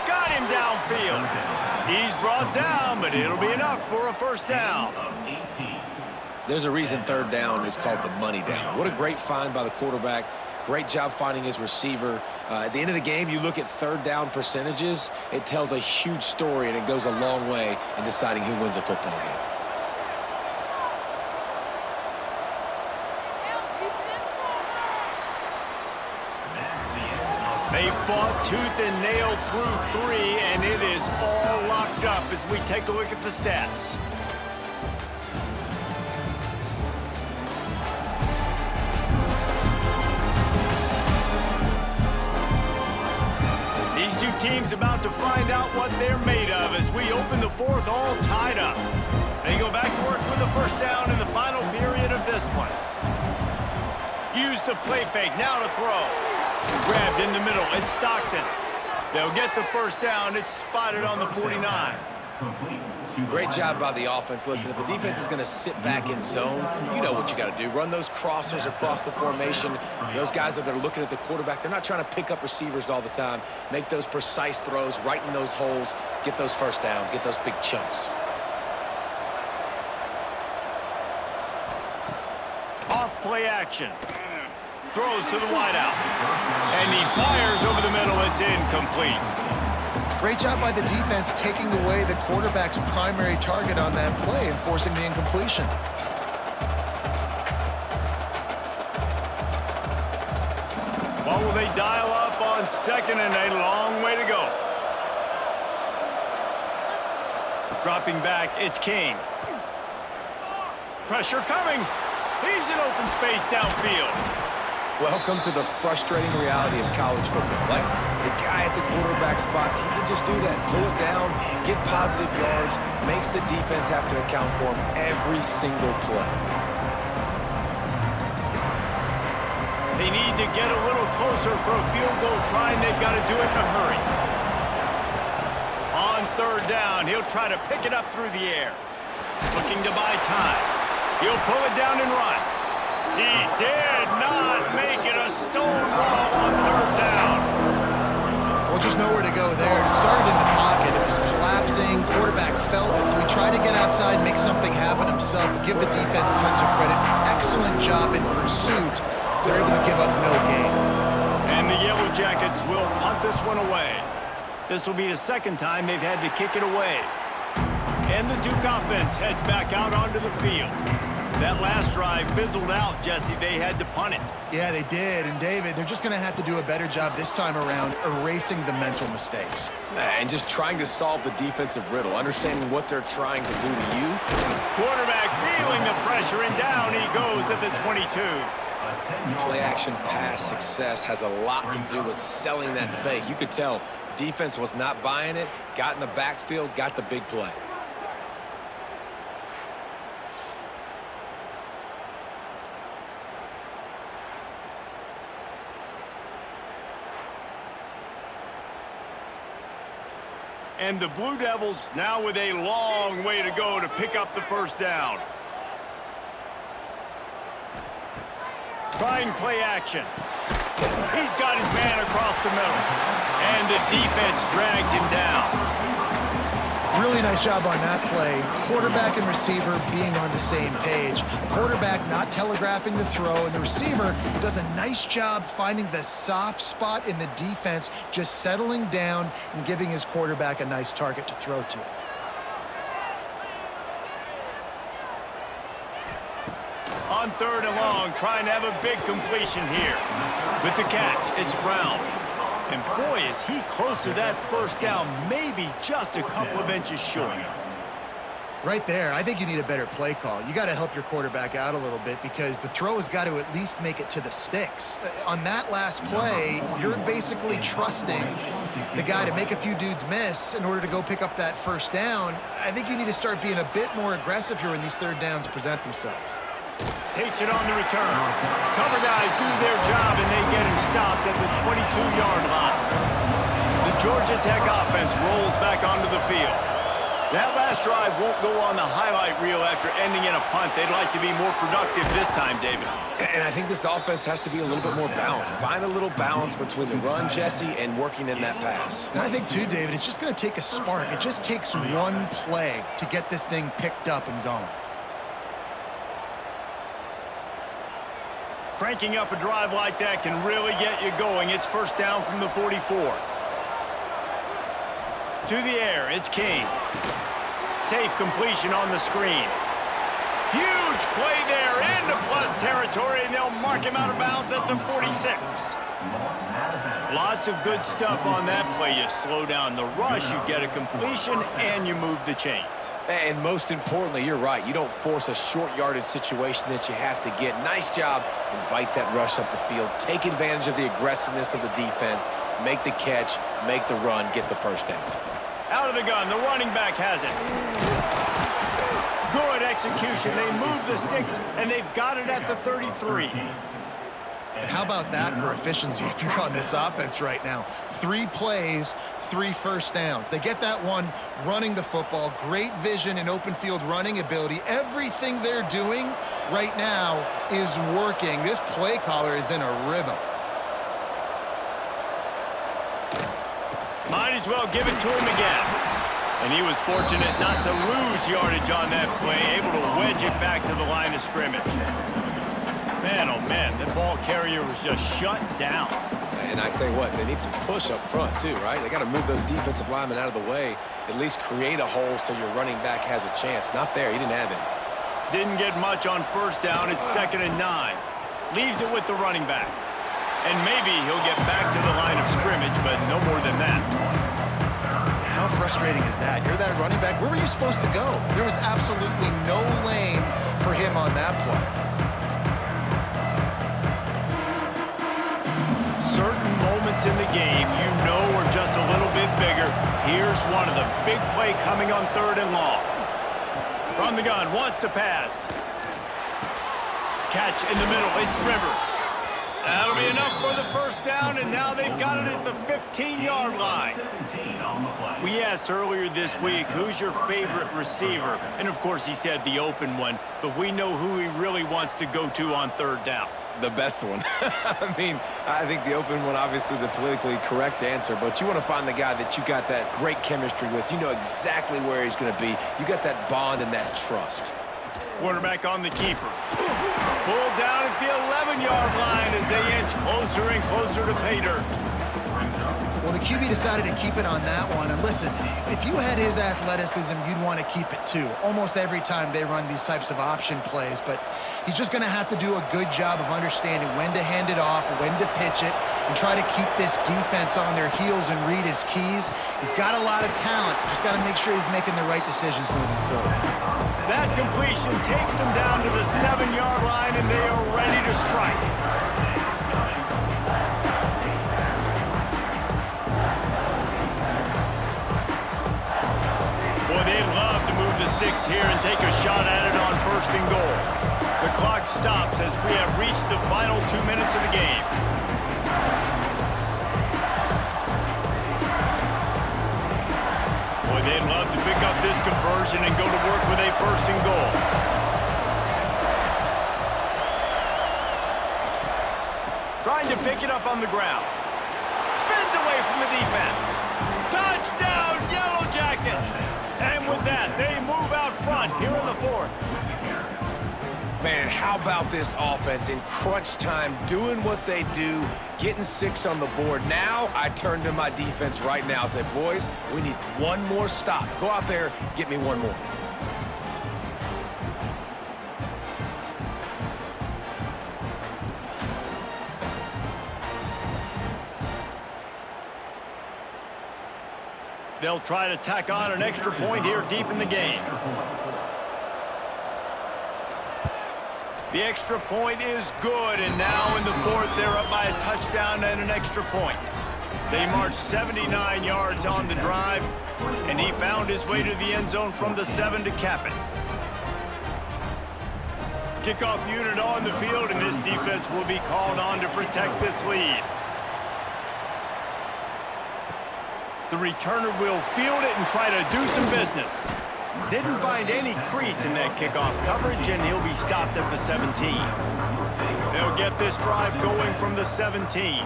Got him downfield. He's brought down, but it'll be enough for a 1st down. There's a reason 3rd down is called the money down. What a great find by the quarterback. Great job finding his receiver. At the end of the game, you look at 3rd down percentages. It tells a huge story, and it goes a long way in deciding who wins a football game. They fought tooth and nail through 3, and it is all locked up as we take a look at the stats. These two teams about to find out what they're made of as we open the fourth all tied up. They go back to work with the first down in the final period of this one. Use the play fake, now to throw. Grabbed in the middle, it's Stockton. They'll get the first down, it's spotted on the 49. Great job by the offense. Listen, if the defense is going to sit back in zone, you know what you got to do. Run those crossers across the formation. Those guys that are looking at the quarterback, they're not trying to pick up receivers all the time. Make those precise throws, right in those holes, get those first downs, get those big chunks. Off play action. Throws to the wideout. And he fires over the middle. It's incomplete. Great job by the defense taking away the quarterback's primary target on that play and forcing the incompletion. What will they dial up on second and a long way to go? Dropping back, it's King. Pressure coming. He's in open space downfield. Welcome to the frustrating reality of college football. Like, the guy at the quarterback spot, he can just do that. Pull it down, get positive yards, makes the defense have to account for him every single play. They need to get a little closer for a field goal try, and they've got to do it in a hurry. On third down, he'll try to pick it up through the air. Looking to buy time. He'll pull it down and run. He did not make it a stone wall on third down. Well, just nowhere to go there. It started in the pocket. It was collapsing. Quarterback felt it, so he tried to get outside and make something happen himself. But give the defense tons of credit. Excellent job in pursuit. They're able to give up no gain. And the Yellow Jackets will punt this one away. This will be the second time they've had to kick it away. And the Duke offense heads back out onto the field. That last drive fizzled out, Jesse. They had to punt it. Yeah, they did. And, David, they're just going to have to do a better job this time around erasing the mental mistakes. And just trying to solve the defensive riddle, understanding what they're trying to do to you. Quarterback feeling the pressure, and down he goes at the 22. Play-action pass success has a lot to do with selling that fake. You could tell defense was not buying it, got in the backfield, got the big play. And the Blue Devils now with a long way to go to pick up the first down. Trying play action. He's got his man across the middle. And the defense drags him down. Really nice job on that play. Quarterback and receiver being on the same page. Quarterback not telegraphing the throw, and the receiver does a nice job finding the soft spot in the defense, just settling down and giving his quarterback a nice target to throw to. On third and long, trying to have a big completion here. With the catch, it's Brown. And boy, is he close to that first down, maybe just a couple of inches short. Right there, I think you need a better play call. You got to help your quarterback out a little bit because the throw has got to at least make it to the sticks. On that last play, you're basically trusting the guy to make a few dudes miss in order to go pick up that first down. I think you need to start being a bit more aggressive here when these third downs present themselves. Takes it on the return. Cover guys do their job, and they get him stopped at the 22-yard line. The Georgia Tech offense rolls back onto the field. That last drive won't go on the highlight reel after ending in a punt. They'd like to be more productive this time, David. And I think this offense has to be a little bit more balanced. Find a little balance between the run, Jesse, and working in that pass. And I think, too, David, it's just going to take a spark. It just takes one play to get this thing picked up and going. Cranking up a drive like that can really get you going. It's first down from the 44. To the air, it's King. Safe completion on the screen. Huge Huge play there into plus territory, and they'll mark him out of bounds at the 46. Lots of good stuff on that play. You slow down the rush, you get a completion, and you move the chains. And most importantly, you're right. You don't force a short yardage situation that you have to get. Nice job. Invite that rush up the field. Take advantage of the aggressiveness of the defense. Make the catch, make the run, get the first down. Out of the gun, the running back has it. Good execution. They move the sticks, and they've got it at the 33. And how about that for efficiency if you're on this offense right now? 3 plays, 3 first downs. They get that one running the football. Great vision and open field running ability. Everything they're doing right now is working. This play caller is in a rhythm. Might as well give it to him again. And he was fortunate not to lose yardage on that play, able to wedge it back to the line of scrimmage. Man, oh man, the ball carrier was just shut down. And I tell you what, they need some push up front too, right? They got to move those defensive linemen out of the way, at least create a hole so your running back has a chance. Not there, he didn't have any. Didn't get much on first down. It's 2nd and 9. Leaves it with the running back. And maybe he'll get back to the line of scrimmage, but no more than that. How frustrating is that? You're that running back. Where were you supposed to go? There was absolutely no lane for him on that play. Certain moments in the game you know are just a little bit bigger. Here's one of the big play coming on 3rd and long. From the gun, wants to pass. Catch in the middle, it's Rivers. That'll be enough for the first down, and now they've got it at the 15-yard line. We asked earlier this week, who's your favorite receiver? And, of course, he said the open one, but we know who he really wants to go to on 3rd down. The best one. I mean, I think the open one, obviously the politically correct answer, but you want to find the guy that you got that great chemistry with. You know exactly where he's going to be. You got that bond and that trust. Quarterback on the keeper. Pulled down at the 11-yard line as they inch closer and closer to pay dirt. Well, the QB decided to keep it on that one. And listen, if you had his athleticism, you'd want to keep it too. Almost every time they run these types of option plays. But he's just going to have to do a good job of understanding when to hand it off, when to pitch it, and try to keep this defense on their heels and read his keys. He's got a lot of talent. Just got to make sure he's making the right decisions moving forward. That completion takes them down to the 7-yard line, and they are ready to strike. Boy, they'd love to move the sticks here and take a shot at it on 1st and goal. The clock stops as we have reached the final 2 minutes of the game. Boy, they'd love to pick up this conversion and go to work with a 1st and goal. Trying to pick it up on the ground. Spins away from the defense. Touchdown, Yellow Jackets! And with that, they move out front here in the 4th. Man, how about this offense in crunch time, doing what they do, getting 6 on the board. Now I turn to my defense right now and say, boys, we need one more stop. Go out there, get me one more. They'll try to tack on an extra point here deep in the game. The extra point is good, and now in the 4th, they're up by a touchdown and an extra point. They marched 79 yards on the drive, and he found his way to the end zone from the 7 to cap it. Kickoff unit on the field, and this defense will be called on to protect this lead. The returner will field it and try to do some business. Didn't find any crease in that kickoff coverage, and he'll be stopped at the 17. They'll get this drive going from the 17.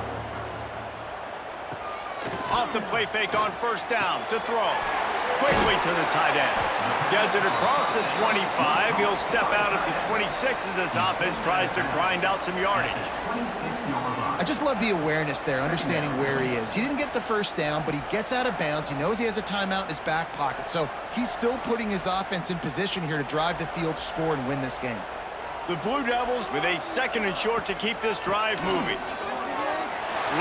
Off the play fake on 1st down to throw. Quickly to the tight end. Gets it across the 25. He'll step out at the 26 as this offense tries to grind out some yardage. I just love the awareness there, understanding where he is. He didn't get the first down, but he gets out of bounds. He knows he has a timeout in his back pocket, so he's still putting his offense in position here to drive the field, score, and win this game. The Blue Devils with a 2nd and short to keep this drive moving.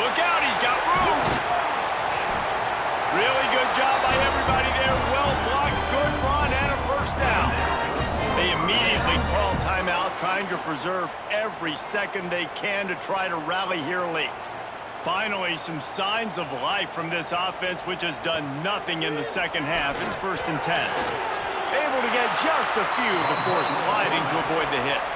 Look out, he's got room. Really good job by everybody there. Well blocked, good run, and a first down. They immediately call timeout, trying to preserve every second they can to try to rally here late. Finally, some signs of life from this offense, which has done nothing in the second half. It's 1st and 10. Able to get just a few before sliding to avoid the hits.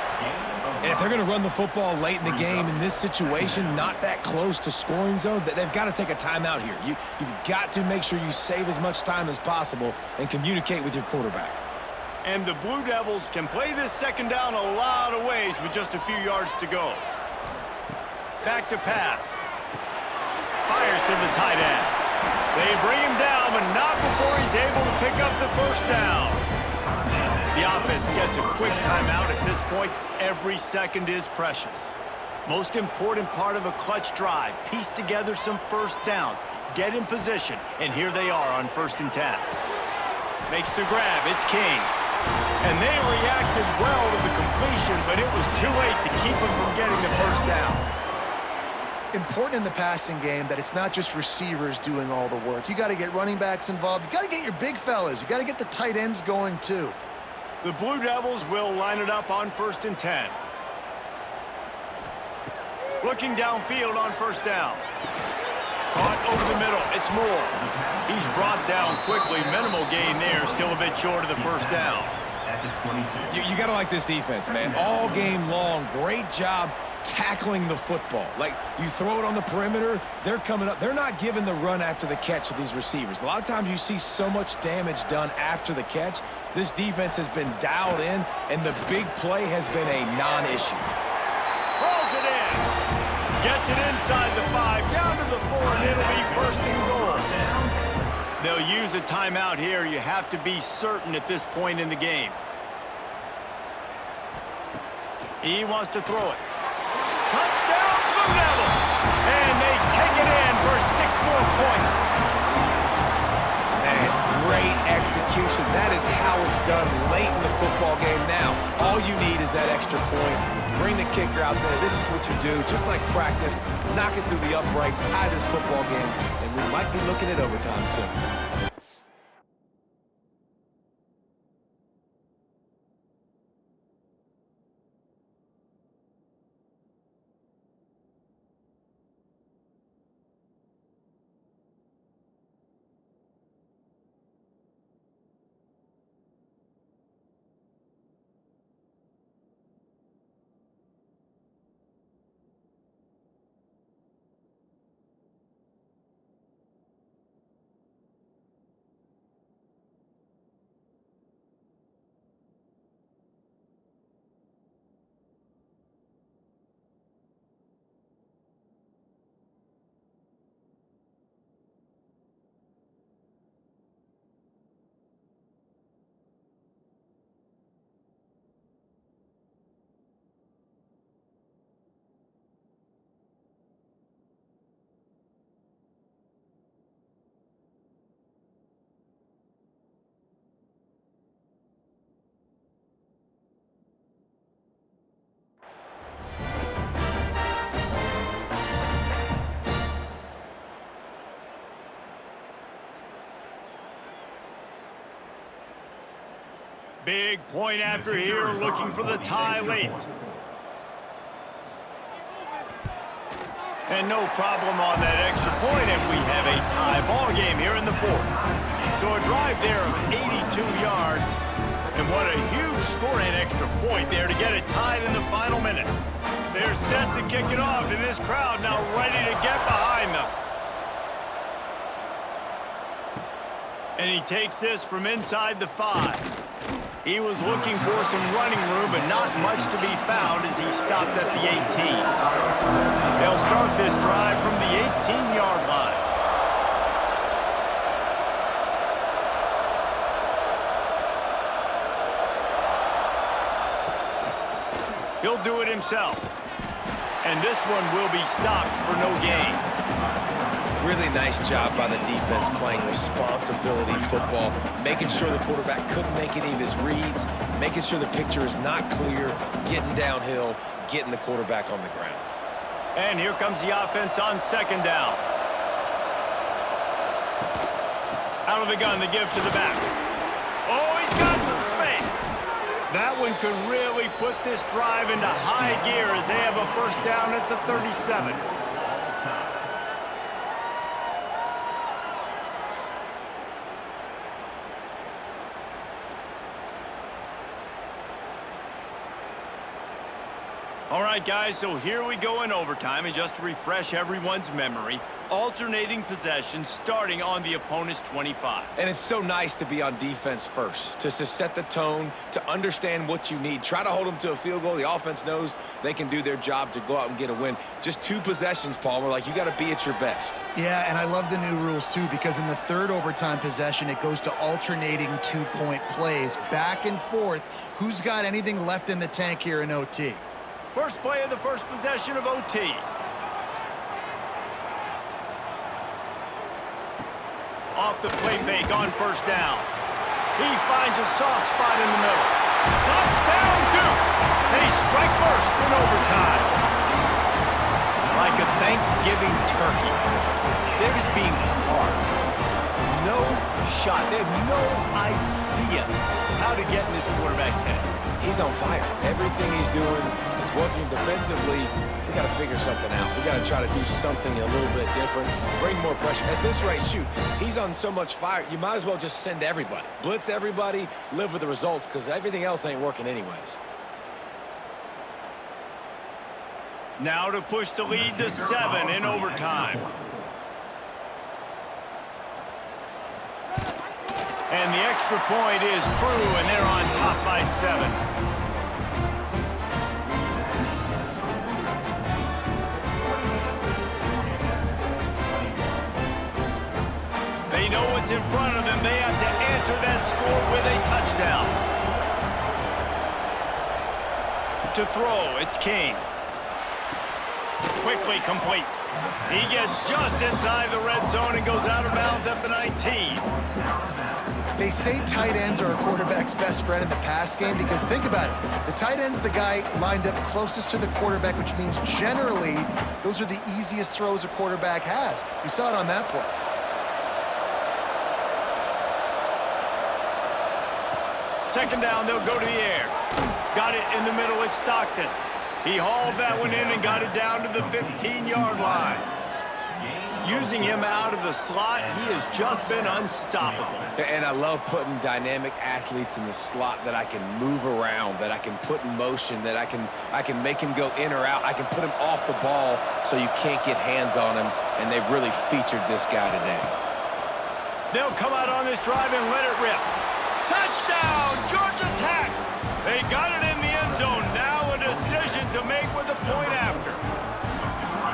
And if they're going to run the football late in the game in this situation, not that close to scoring zone, they've got to take a timeout here. You've got to make sure you save as much time as possible and communicate with your quarterback. And the Blue Devils can play this 2nd down a lot of ways with just a few yards to go. Back to pass. Fires to the tight end. They bring him down, but not before he's able to pick up the first down. The offense gets a quick timeout at this point. Every second is precious. Most important part of a clutch drive. Piece together some first downs. Get in position. And here they are on 1st and 10. Makes the grab. It's King. And they reacted well to the completion, but it was too late to keep him from getting the first down. Important in the passing game that it's not just receivers doing all the work. You got to get running backs involved. You got to get your big fellas. You got to get the tight ends going too. The Blue Devils will line it up on 1st and 10. Looking downfield on 1st down. Caught over the middle. It's Moore. He's brought down quickly. Minimal gain there. Still a bit short of the first down. You got to like this defense, man. All game long, great job tackling the football. Like, you throw it on the perimeter, they're coming up. They're not giving the run after the catch to these receivers. A lot of times you see so much damage done after the catch. This defense has been dialed in, and the big play has been a non-issue. Rolls it in. Gets it inside the 5, down to the 4, and it'll be 1st and goal. They'll use a timeout here. You have to be certain at this point in the game. He wants to throw it. Touchdown, Blue Devils! And they take it in for 6 more points. Man, great execution. That is how it's done late in the football game now. All you need is that extra point. Bring the kicker out there. This is what you do. Just like practice, knock it through the uprights, tie this football game, and we might be looking at overtime soon. Big point after here, looking for the tie late. And no problem on that extra point, and we have a tie ball game here in the 4th. So a drive there of 82 yards, and what a huge score and extra point there to get it tied in the final minute. They're set to kick it off, and this crowd now ready to get behind them. And he takes this from inside the 5. He was looking for some running room, but not much to be found as he stopped at the 18. They'll start this drive from the 18-yard line. He'll do it himself. And this one will be stopped for no gain. Really nice job by the defense playing responsibility football, making sure the quarterback couldn't make any of his reads, making sure the picture is not clear, getting downhill, getting the quarterback on the ground. And here comes the offense on second down. Out of the gun, the give to the back. Oh, he's got some space. That one could really put this drive into high gear as they have a first down at the 37. All right, guys, so here we go in overtime, and just to refresh everyone's memory, alternating possession starting on the opponent's 25. And it's so nice to be on defense first, to set the tone, to understand what you need. Try to hold them to a field goal. The offense knows they can do their job to go out and get a win. Just 2 possessions, Palmer. Like, you got to be at your best. Yeah, and I love the new rules, too, because in the third overtime possession, it goes to alternating 2-point plays, back and forth. Who's got anything left in the tank here in OT? First play of the first possession of OT. Off the play fake on first down. He finds a soft spot in the middle. Touchdown, Duke! They strike first in overtime. Like a Thanksgiving turkey. They're just being carved. No shot. They have no idea how to get in this quarterback's head. He's on fire. Everything he's doing is working defensively. We got to figure something out. We got to try to do something a little bit different, bring more pressure. At this rate, shoot, he's on so much fire, you might as well just send everybody. Blitz everybody, live with the results, because everything else ain't working anyways. Now to push the lead to 7 in overtime. And the extra point is true, and they're on top by 7. They know what's in front of them. They have to answer that score with a touchdown. To throw, it's King. Quickly complete. He gets just inside the red zone and goes out of bounds at the 19. They say tight ends are a quarterback's best friend in the pass game because think about it. The tight end's the guy lined up closest to the quarterback, which means generally those are the easiest throws a quarterback has. You saw it on that play. Second down, they'll go to the air. Got it in the middle, it's Stockton. He hauled that one in and got it down to the 15-yard line. Using him out of the slot, he has just been unstoppable. And I love putting dynamic athletes in the slot that I can move around, that I can put in motion, that I can make him go in or out. I can put him off the ball so you can't get hands on him, and they've really featured this guy today. They'll come out on this drive and let it rip. Touchdown, Georgia Tech! They got it in the end zone. Now a decision to make with a point after.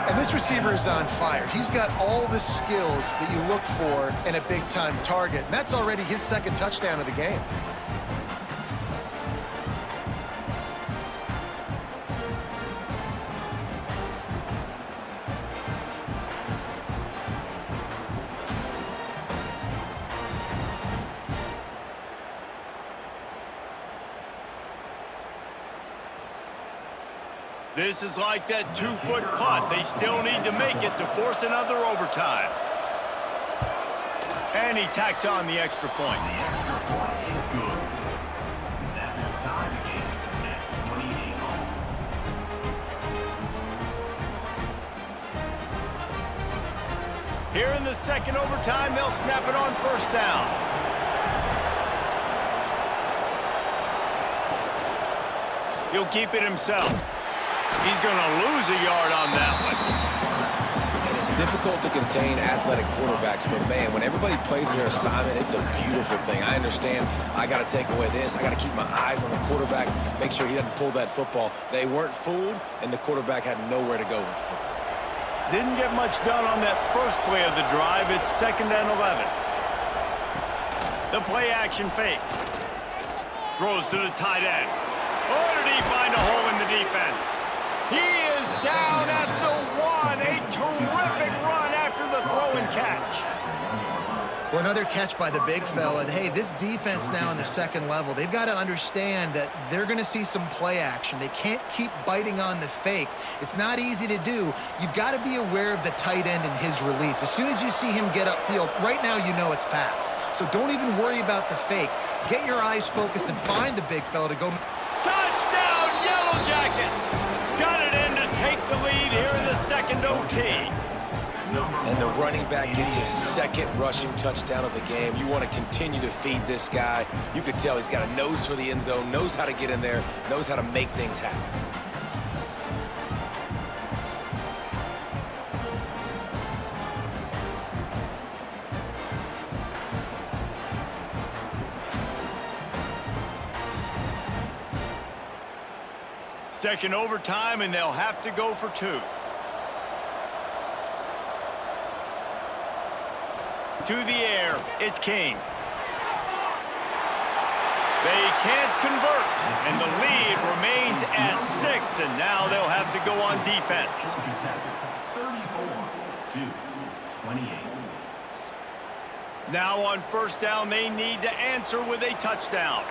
And this receiver is on fire. He's got all the skills that you look for in a big-time target. And that's already his second touchdown of the game. This is like that 2-foot putt. They still need to make it to force another overtime. And he tacks on the extra point. Here in the second overtime, they'll snap it on first down. He'll keep it himself. He's going to lose a yard on that one. And it's difficult to contain athletic quarterbacks, but man, when everybody plays their assignment, it's a beautiful thing. I understand I got to take away this. I got to keep my eyes on the quarterback, make sure he doesn't pull that football. They weren't fooled, and the quarterback had nowhere to go with the football. Didn't get much done on that first play of the drive. It's 2nd and 11. The play action fake. Throws to the tight end. Oh, did he find a hole in the defense? He is down at the 1. A terrific run after the throw and catch. Well, another catch by the big fella. And, hey, this defense now in the second level, they've got to understand that they're going to see some play action. They can't keep biting on the fake. It's not easy to do. You've got to be aware of the tight end and his release. As soon as you see him get upfield, right now you know it's pass. So don't even worry about the fake. Get your eyes focused and find the big fella to go. Touchdown, Yellow Jackets! Got it in to take the lead here in the second OT. And the running back gets his second rushing touchdown of the game. You want to continue to feed this guy. You could tell he's got a nose for the end zone, knows how to get in there, knows how to make things happen. Second overtime, and they'll have to go for 2. To the air, it's King. They can't convert, and the lead remains at 6, and now they'll have to go on defense. 34-28. Now on first down, they need to answer with a touchdown.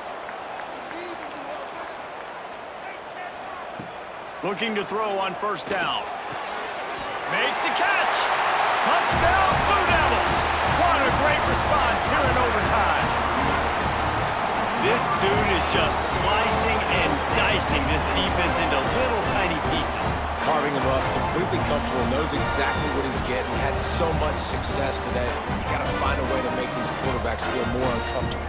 Looking to throw on first down. Makes the catch. Touchdown, Blue Devils. What a great response here in overtime. This dude is just slicing and dicing this defense into little tiny pieces. Carving him up, completely comfortable, knows exactly what he's getting, had so much success today. You got to find a way to make these quarterbacks feel more uncomfortable.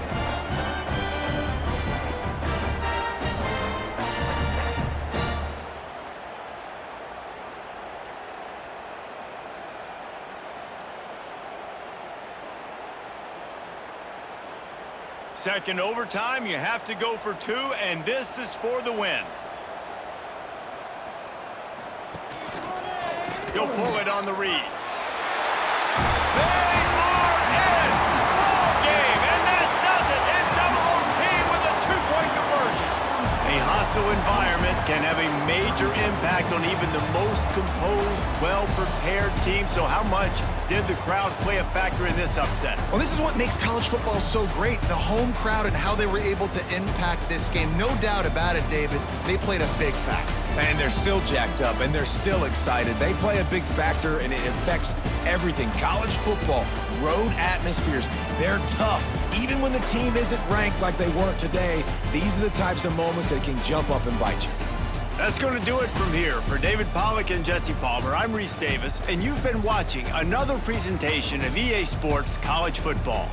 Second overtime, you have to go for 2, and this is for the win. He'll pull it on the read. They are in! Ball game, and that does it in double OT with a 2-point conversion. A hostile environment can have a major impact on even the most composed, well-prepared team. So how much did the crowd play a factor in this upset? Well, this is what makes college football so great, the home crowd and how they were able to impact this game. No doubt about it, David. They played a big factor. And they're still jacked up, and they're still excited. They play a big factor, and it affects everything. College football, road atmospheres, they're tough. Even when the team isn't ranked like they weren't today, these are the types of moments that can jump up and bite you. That's going to do it from here. For David Pollack and Jesse Palmer, I'm Reese Davis, and you've been watching another presentation of EA Sports College Football.